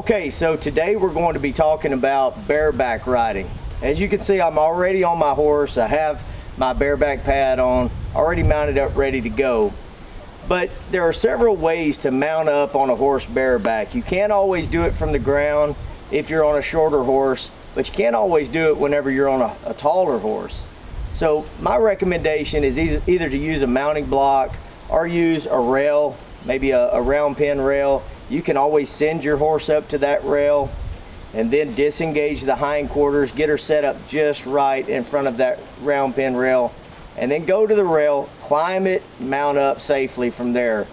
Okay, so today we're going to be talking about bareback riding. As you can see, I'm already on my horse. I have my bareback pad on, already mounted up, ready to go. But there are several ways to mount up on a horse bareback. You can't always do it from the ground if you're on a shorter horse, but you can't always do it whenever you're on a taller horse. So my recommendation is either to use a mounting block or use a rail, maybe a round pin rail. You can always send your horse up to that rail and then disengage the hindquarters, get her set up just right in front of that round pin rail, and then go to the rail, climb it, mount up safely from there.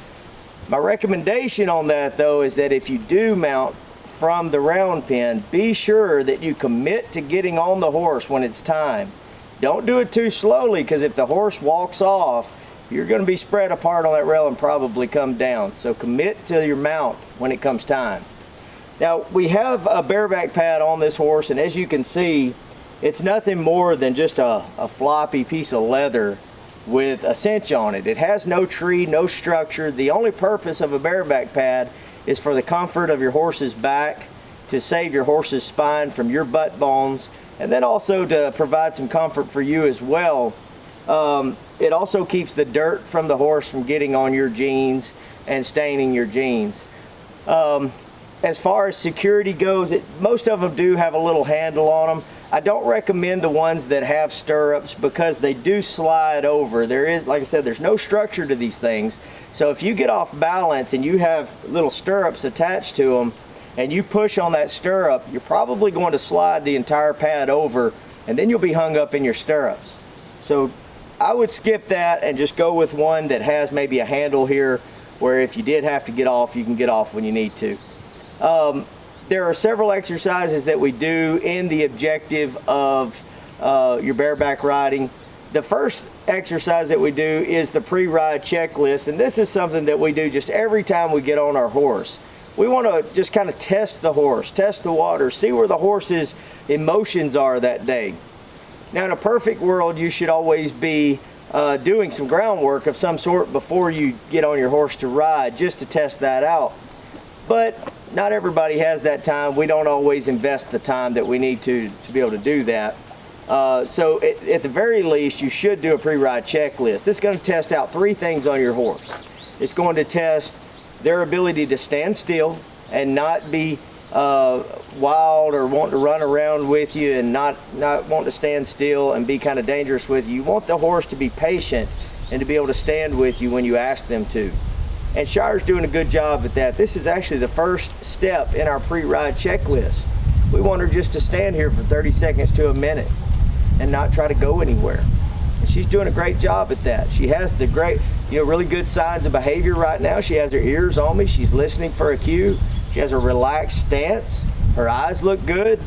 My recommendation on that though is that if you do mount from the round pin, be sure that you commit to getting on the horse when it's time. Don't do it too slowly, because if the horse walks off, you're going to be spread apart on that rail and probably come down. So commit to your mount when it comes time. Now we have a bareback pad on this horse, and as you can see, it's nothing more than just a floppy piece of leather with a cinch on it. It has no tree, no structure. The only purpose of a bareback pad is for the comfort of your horse's back, to save your horse's spine from your butt bones, and then also to provide some comfort for you as well. It also keeps the dirt from the horse from getting on your jeans and staining your jeans. As far as security goes, most of them do have a little handle on them. I don't recommend the ones that have stirrups because they do slide over. There is, like I said, there's no structure to these things. So if you get off balance and you have little stirrups attached to them and you push on that stirrup, you're probably going to slide the entire pad over, and then you'll be hung up in your stirrups. So I would skip that and just go with one that has maybe a handle here where if you did have to get off, you can get off when you need to. There are several exercises that we do in the objective of your bareback riding. The first exercise that we do is the pre-ride checklist, and this is something that we do just every time we get on our horse. We want to just kind of test the horse, test the water, see where the horse's emotions are that day. Now in a perfect world, you should always be doing some groundwork of some sort before you get on your horse to ride, just to test that out. But not everybody has that time. We don't always invest the time that we need to be able to do that. So at the very least, you should do a pre-ride checklist. This is going to test out 3 things on your horse. It's going to test their ability to stand still and not be wild or want to run around with you, and not want to stand still and be kind of dangerous with you. You want the horse to be patient and to be able to stand with you when you ask them to. And Shire's doing a good job at that. This is actually the first step in our pre-ride checklist. We want her just to stand here for 30 seconds to a minute and not try to go anywhere. And she's doing a great job at that. She has the great, really good signs of behavior right now. She has her ears on me. She's listening for a cue. She has a relaxed stance. Her eyes look good.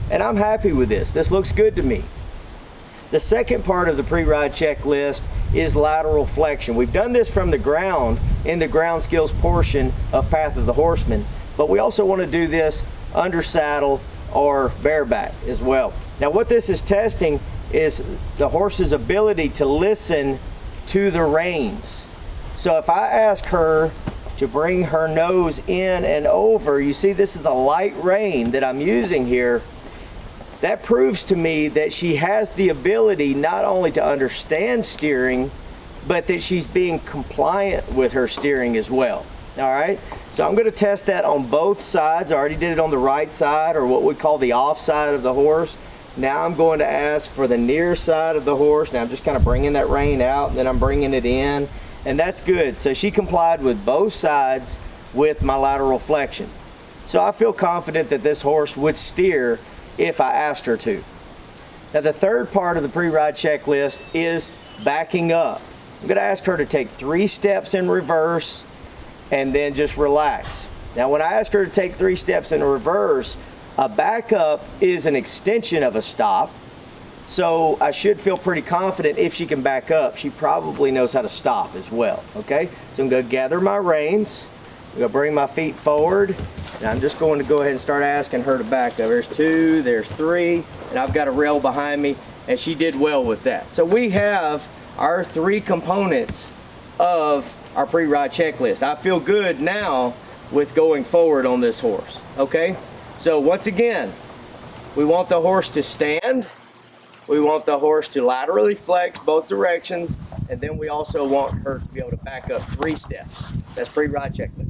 And I'm happy with this. This looks good to me. The second part of the pre-ride checklist is lateral flexion. We've done this from the ground in the ground skills portion of Path of the Horseman, but we also want to do this under saddle or bareback as well. Now what this is testing is the horse's ability to listen to the reins. So if I ask her to bring her nose in and over, you see this is a light rein that I'm using here. That proves to me that she has the ability not only to understand steering, but that she's being compliant with her steering as well. All right, so I'm going to test that on both sides. I already did it on the right side, or what we call the off side of the horse. Now I'm going to ask for the near side of the horse. Now I'm just kind of bringing that rein out, and then I'm bringing it in, and that's good. So she complied with both sides with my lateral flexion. So I feel confident that this horse would steer if I asked her to. Now the third part of the pre-ride checklist is backing up. I'm going to ask her to take 3 steps in reverse and then just relax. Now when I ask her to take 3 steps in reverse, a backup is an extension of a stop. So I should feel pretty confident if she can back up. She probably knows how to stop as well. Okay, so I'm going to gather my reins. I'm going to bring my feet forward. And I'm just going to go ahead and start asking her to back up. There's 2, there's 3, and I've got a rail behind me, and she did well with that. So we have our 3 components of our pre-ride checklist. I feel good now with going forward on this horse. Okay, so once again, we want the horse to stand, we want the horse to laterally flex both directions, and then we also want her to be able to back up 3 steps. That's pre-ride checklist.